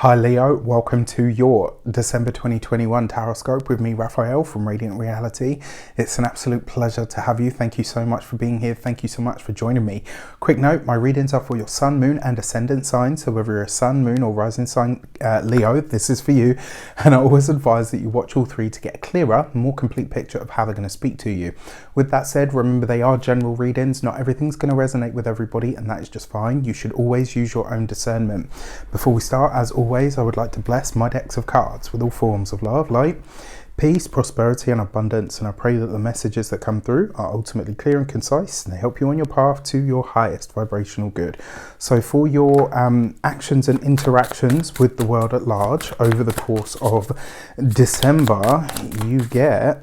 Hi Leo, welcome to your December 2021 Taroscope with me, Raphael from Reydiant Reality. It's an absolute pleasure to have you. Thank you so much for being here. Thank you so much for joining me. Quick note, my readings are for your sun, moon and ascendant sign. So whether you're a sun, moon or rising sign Leo, this is for you. And I always advise that you watch all three to get a clearer, more complete picture of how they're going to speak to you. With that said, remember they are general readings. Not everything's going to resonate with everybody, and that is just fine. You should always use your own discernment. Before we start, as always, I would like to bless my decks of cards with all forms of love, light, peace, prosperity and abundance, and I pray that the messages that come through are ultimately clear and concise and they help you on your path to your highest vibrational good. So for your actions and interactions with the world at large over the course of December, you get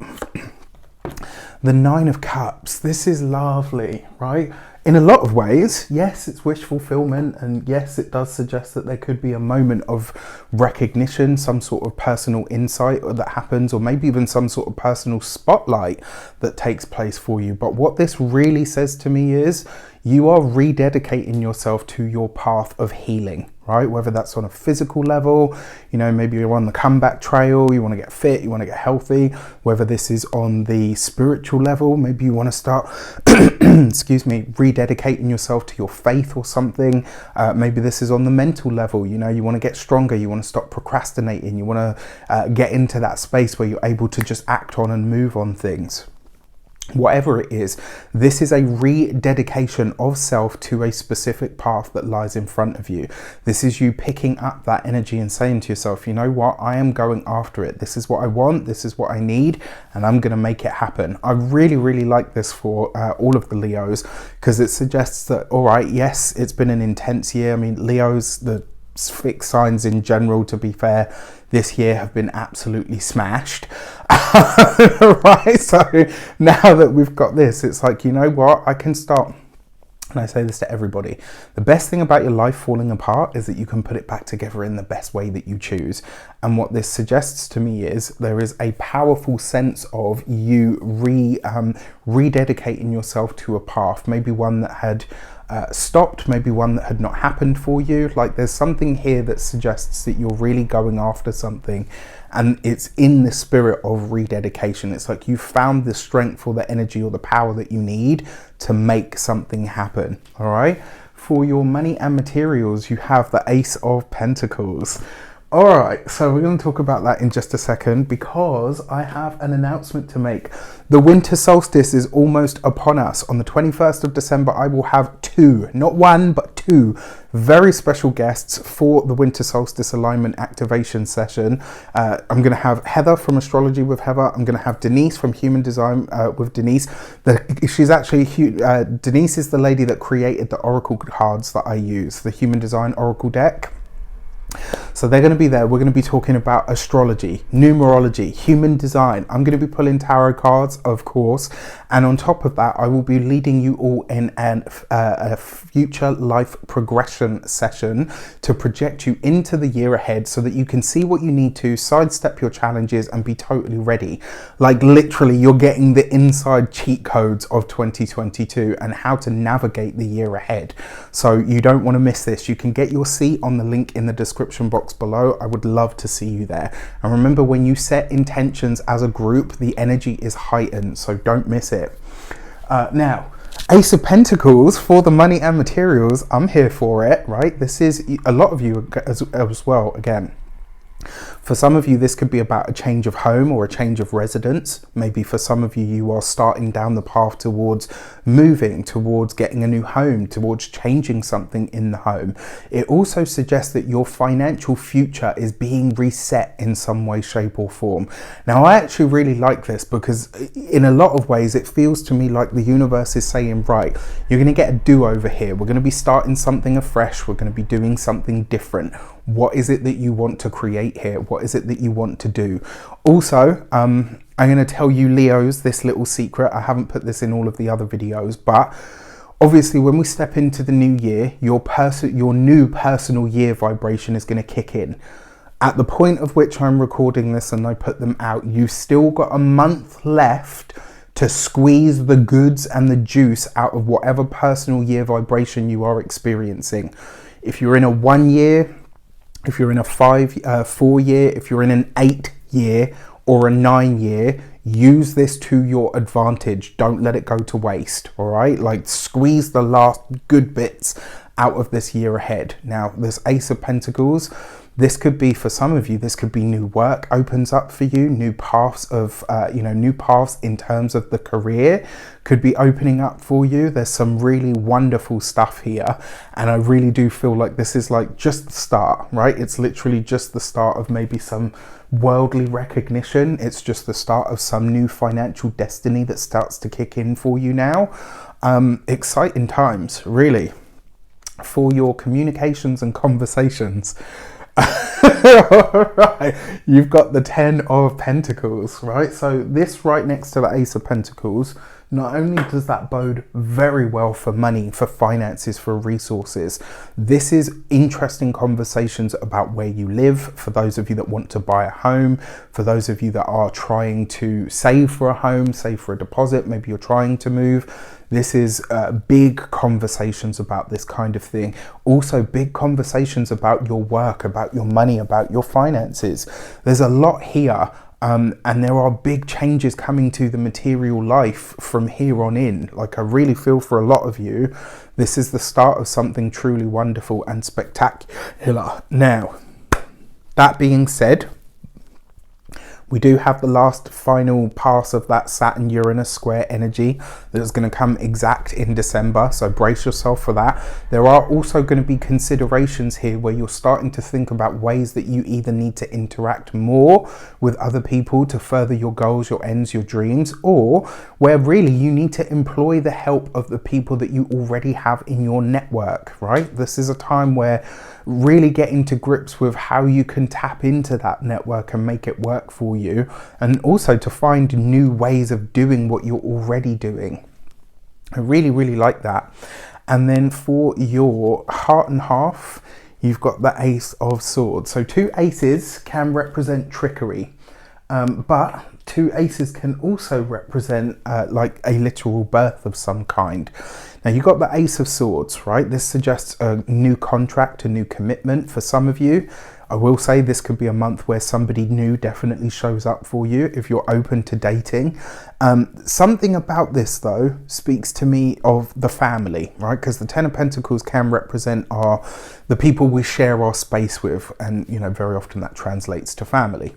the Nine of Cups. This is lovely, right? In a lot of ways, yes, it's wish fulfillment, and yes, it does suggest that there could be a moment of recognition, some sort of personal insight that happens, or maybe even some sort of personal spotlight that takes place for you. But what this really says to me is you are rededicating yourself to your path of healing, right? Whether that's on a physical level, you know, maybe you're on the comeback trail, you want to get fit, you want to get healthy. Whether this is on the spiritual level, maybe you want to start, excuse me, rededicating yourself to your faith or something. Maybe this is on the mental level, you know, you want to get stronger, you want to stop procrastinating, you want to get into that space where you're able to just act on and move on things. Whatever it is, this is a rededication of self to a specific path that lies in front of you. This is you picking up that energy and saying to yourself, you know what, I am going after it. This is what I want, this is what I need, and I'm going to make it happen. I really, really like this for all of the Leos, because it suggests that, all right, yes, it's been an intense year. I mean, Leos, the fixed signs in general, to be fair, this year have been absolutely smashed. Right, so now that we've got this, it's like, you know what, I can start, and I say this to everybody, the best thing about your life falling apart is that you can put it back together in the best way that you choose. And what this suggests to me is there is a powerful sense of you rededicating yourself to a path, maybe one that had stopped, maybe one that had not happened for you. Like there's something here that suggests that you're really going after something, and it's in the spirit of rededication. It's like you found the strength or the energy or the power that you need to make something happen. All right, for your money and materials, you have the Ace of Pentacles. All right, so we're going to talk about that in just a second, because I have an announcement to make. The winter solstice is almost upon us. On the 21st of December, I will have two, not one, but two very special guests for the winter solstice alignment activation session. I'm going to have Heather from Astrology with Heather. I'm going to have Denise from Human Design with Denise. She's actually, Denise is the lady that created the Oracle cards that I use, the Human Design Oracle deck. So they're going to be there. We're going to be talking about astrology, numerology, human design. I'm going to be pulling tarot cards, of course. And on top of that, I will be leading you all in a future life progression session to project you into the year ahead so that you can see what you need to, sidestep your challenges and be totally ready. Like literally, you're getting the inside cheat codes of 2022 and how to navigate the year ahead. So you don't want to miss this. You can get your seat on the link in the description box below. I would love to see you there. And remember, when you set intentions as a group, the energy is heightened, so don't miss it. Now, Ace of Pentacles for the money and materials, I'm here for it, right? This is a lot of you as well, again. For some of you, this could be about a change of home or a change of residence. Maybe for some of you, you are starting down the path towards moving, towards getting a new home, towards changing something in the home. It also suggests that your financial future is being reset in some way, shape or form. Now, I actually really like this because in a lot of ways, it feels to me like the universe is saying, right, you're going to get a do-over here. We're going to be starting something afresh. We're going to be doing something different. What is it that you want to create here? What is it that you want to do? Also, I'm going to tell you Leos this little secret. I haven't put this in all of the other videos, but obviously when we step into the new year, your new personal year vibration is going to kick in. At the point of which I'm recording this and I put them out, you've still got a month left to squeeze the goods and the juice out of whatever personal year vibration you are experiencing. If you're in a 1 year, if you're in a 4 year, if you're in an 8 year or a 9 year, use this to your advantage. Don't let it go to waste, all right? Like, squeeze the last good bits out of this year ahead. Now, this Ace of Pentacles, this could be, for some of you, this could be new work opens up for you, new paths of, new paths in terms of the career could be opening up for you. There's some really wonderful stuff here. And I really do feel like this is like just the start, right? It's literally just the start of maybe some worldly recognition. It's just the start of some new financial destiny that starts to kick in for you now. Exciting times, really, for your communications and conversations. Right, you've got the 10 of Pentacles, right? So this right next to the Ace of Pentacles, not only does that bode very well for money, for finances, for resources, this is interesting conversations about where you live, for those of you that want to buy a home, for those of you that are trying to save for a home, save for a deposit, maybe you're trying to move. This is big conversations about this kind of thing. Also big conversations about your work, about your money, about your finances. There's a lot here, and there are big changes coming to the material life from here on in. Like, I really feel for a lot of you, this is the start of something truly wonderful and spectacular. Now, that being said, we do have the last final pass of that Saturn-Uranus square energy that is going to come exact in December, so brace yourself for that. There are also going to be considerations here where you're starting to think about ways that you either need to interact more with other people to further your goals, your ends, your dreams, or where really you need to employ the help of the people that you already have in your network, right? This is a time where really getting to grips with how you can tap into that network and make it work for you, and also to find new ways of doing what you're already doing. I really, really like that. And then for your heart and half, you've got the Ace of Swords. So 2 aces can represent trickery, but 2 aces can also represent like a literal birth of some kind. Now, you've got the Ace of Swords, right? This suggests a new contract, a new commitment for some of you. I will say this could be a month where somebody new definitely shows up for you if you're open to dating. Something about this, though, speaks to me of the family, right? Because the 10 of Pentacles can represent the people we share our space with. And, you know, very often that translates to family.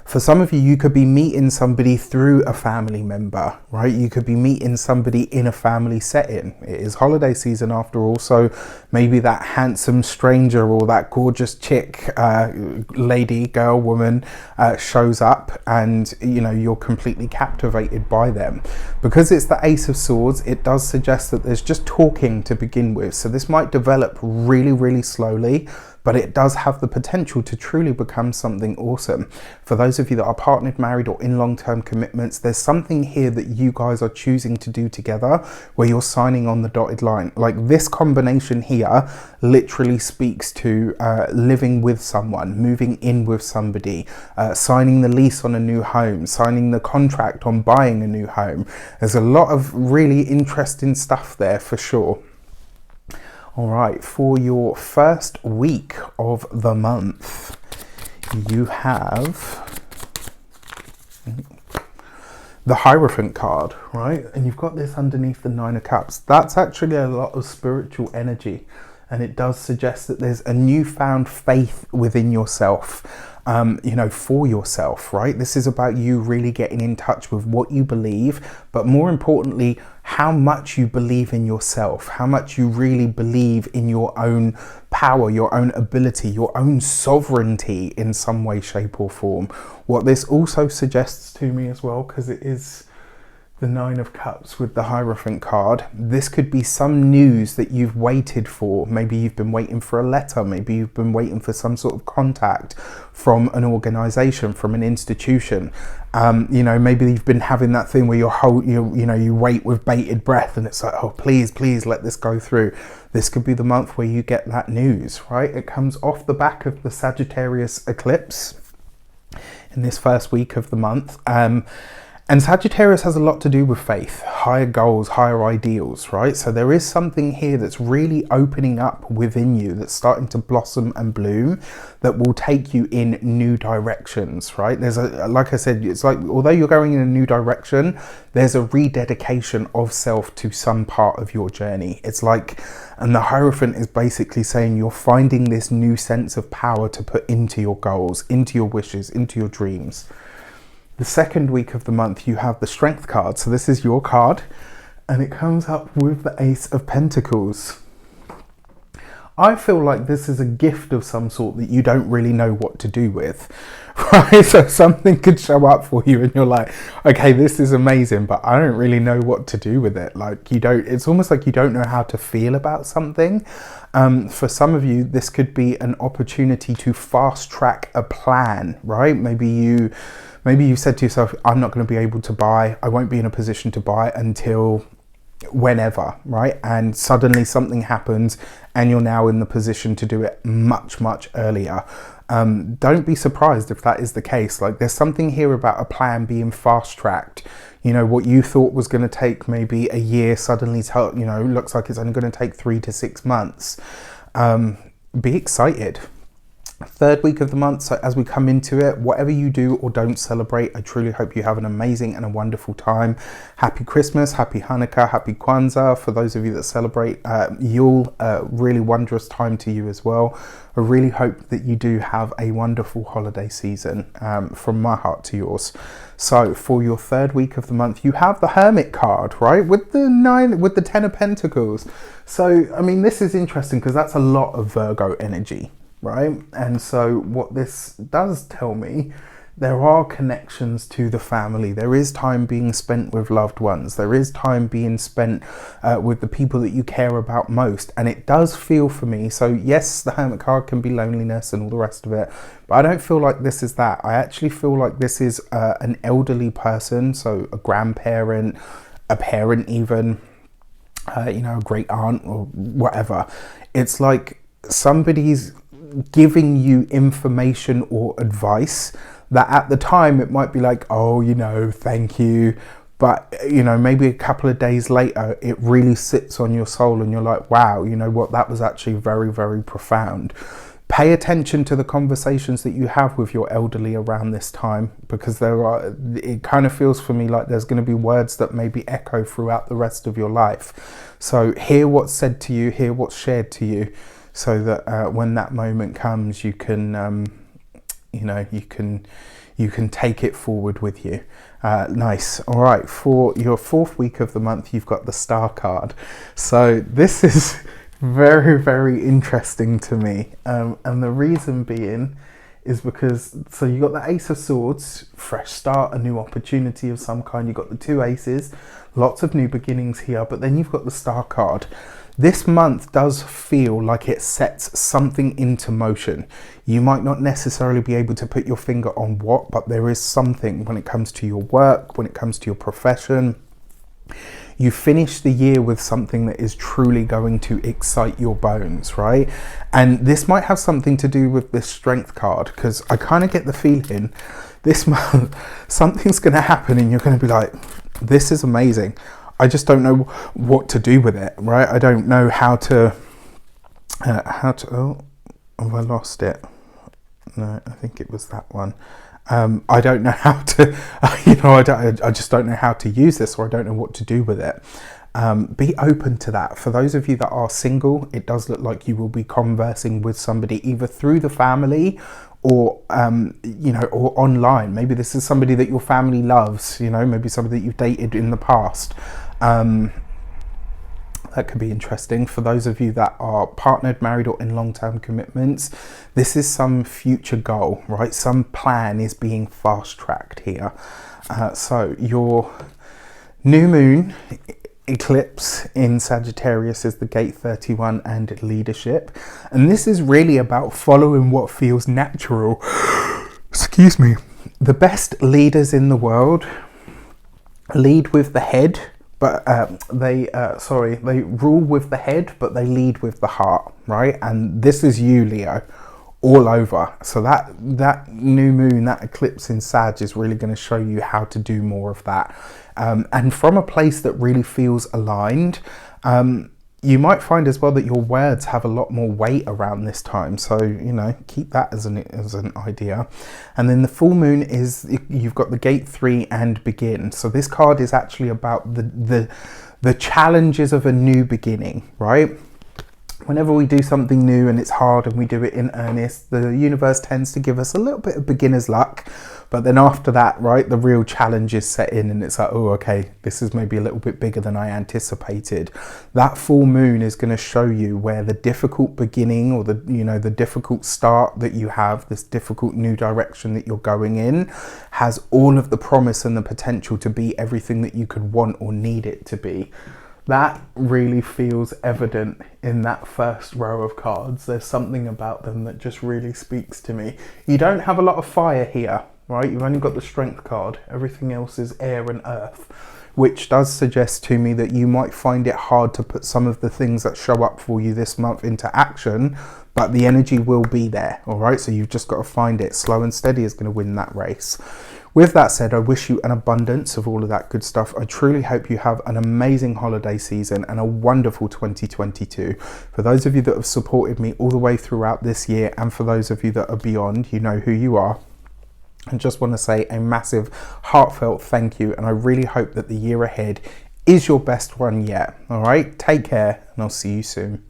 For some of you, you could be meeting somebody through a family member, right? You could be meeting somebody in a family setting. It is holiday season after all, so maybe that handsome stranger or that gorgeous chick, lady, girl, woman shows up, and, you know, you're completely captivated by them. Because it's the Ace of Swords, it does suggest that there's just talking to begin with. So this might develop really, really slowly, but it does have the potential to truly become something awesome. For those of you that are partnered, married, or in long-term commitments, there's something here that you guys are choosing to do together where you're signing on the dotted line. Like, this combination here literally speaks to living with someone, moving in with somebody, signing the lease on a new home, signing the contract on buying a new home. There's a lot of really interesting stuff there for sure. All right, for your first week of the month, you have the Hierophant card, right? And you've got this underneath the 9 of Cups. That's actually a lot of spiritual energy, and it does suggest that there's a newfound faith within yourself, you know, for yourself, right? This is about you really getting in touch with what you believe, but more importantly, how much you believe in yourself, how much you really believe in your own power, your own ability, your own sovereignty in some way, shape or form. What this also suggests to me as well, because it is the 9 of Cups with the Hierophant card, this could be some news that you've waited for. Maybe you've been waiting for a letter, maybe you've been waiting for some sort of contact from an organization, from an institution. You know, maybe you've been having that thing where you wait with bated breath, and it's like, oh, please let this go through. This could be the month where you get that news, right? It comes off the back of the Sagittarius eclipse in this first week of the month. And Sagittarius has a lot to do with faith, higher goals, higher ideals, right? So there is something here that's really opening up within you, that's starting to blossom and bloom, that will take you in new directions, right? There's like I said, it's like, although you're going in a new direction, there's a rededication of self to some part of your journey. It's like, and the Hierophant is basically saying you're finding this new sense of power to put into your goals, into your wishes, into your dreams. The second week of the month, you have the Strength card. So this is your card, and it comes up with the Ace of Pentacles. I feel like this is a gift of some sort that you don't really know what to do with, right? So something could show up for you and you're like, okay, this is amazing, but I don't really know what to do with it. Like it's almost like you don't know how to feel about something. For some of you, this could be an opportunity to fast track a plan, right? Maybe you said to yourself, I'm not going to be able to buy, I won't be in a position to buy until whenever, right? And suddenly something happens and you're now in the position to do it much, much earlier. Don't be surprised if that is the case. Like there's something here about a plan being fast tracked. You know, what you thought was going to take maybe a year suddenly, looks like it's only going to take 3 to 6 months. Be excited. Third week of the month, so as we come into it, whatever you do or don't celebrate, I truly hope you have an amazing and a wonderful time. Happy Christmas, happy Hanukkah, happy Kwanzaa. For those of you that celebrate Yule, really wondrous time to you as well. I really hope that you do have a wonderful holiday season, from my heart to yours. So for your third week of the month, you have the Hermit card, right? With the 10 of Pentacles. So, I mean, this is interesting because that's a lot of Virgo energy, right? And so what this does tell me, there are connections to the family. There is time being spent with loved ones. There is time being spent with the people that you care about most. And it does feel for me, so yes, the Hermit card can be loneliness and all the rest of it, but I don't feel like this is that. I actually feel like this is an elderly person, so a grandparent, a parent even, a great aunt or whatever. It's like somebody's giving you information or advice that at the time it might be like, oh, thank you, but maybe a couple of days later it really sits on your soul and you're like, wow, you know what, that was actually very, very profound. Pay attention to the conversations that you have with your elderly around this time, because it kind of feels for me like there's going to be words that maybe echo throughout the rest of your life. So hear what's said to you, hear what's shared to you, so that when that moment comes, you can, you can take it forward with you. Nice. All right. For your fourth week of the month, you've got the Star card. So this is very, very interesting to me. And the reason being is because, so you got the Ace of Swords, fresh start, a new opportunity of some kind. You've got the 2 aces, lots of new beginnings here, but then you've got the Star card. This month does feel like it sets something into motion. You might not necessarily be able to put your finger on what, but there is something when it comes to your work, when it comes to your profession. You finish the year with something that is truly going to excite your bones, right? And this might have something to do with this Strength card, because I kind of get the feeling this month something's going to happen and you're going to be like, this is amazing. I just don't know what to do with it, right? I don't know how to, oh, have I lost it? No, I think it was that one. I don't know how to, I just don't know how to use this, or I don't know what to do with it. Be open to that. For those of you that are single, it does look like you will be conversing with somebody either through the family or or online. Maybe this is somebody that your family loves, maybe somebody that you've dated in the past. That could be interesting. For those of you that are partnered, married, or in long-term commitments, this is some future goal, right? Some plan is being fast-tracked here. So your new moon eclipse in Sagittarius is the gate 31 and leadership. And this is really about following what feels natural. Excuse me. The best leaders in the world lead with the head, but they rule with the head, but they lead with the heart, right? And this is you, Leo. all over. So that new moon, that eclipse in Sag is really going to show you how to do more of that. And from a place that really feels aligned. You might find as well that your words have a lot more weight around this time. So, you know, keep that as an idea. And then the full moon is, you've got the gate 3 and begin. So this card is actually about the challenges of a new beginning, right? Whenever we do something new and it's hard and we do it in earnest, the universe tends to give us a little bit of beginner's luck. But then after that, right, the real challenges set in and it's like, oh, okay, this is maybe a little bit bigger than I anticipated. That full moon is going to show you where the difficult beginning or the difficult start that you have, this difficult new direction that you're going in, has all of the promise and the potential to be everything that you could want or need it to be. That really feels evident in that first row of cards. There's something about them that just really speaks to me. You don't have a lot of fire here, right? You've only got the strength card. Everything else is air and earth, which does suggest to me that you might find it hard to put some of the things that show up for you this month into action, but the energy will be there, all right? So you've just got to find it. Slow and steady is going to win that race. With that said, I wish you an abundance of all of that good stuff. I truly hope you have an amazing holiday season and a wonderful 2022. For those of you that have supported me all the way throughout this year, and for those of you that are beyond, you know who you are. I just want to say a massive heartfelt thank you, and I really hope that the year ahead is your best one yet. All right, take care, and I'll see you soon.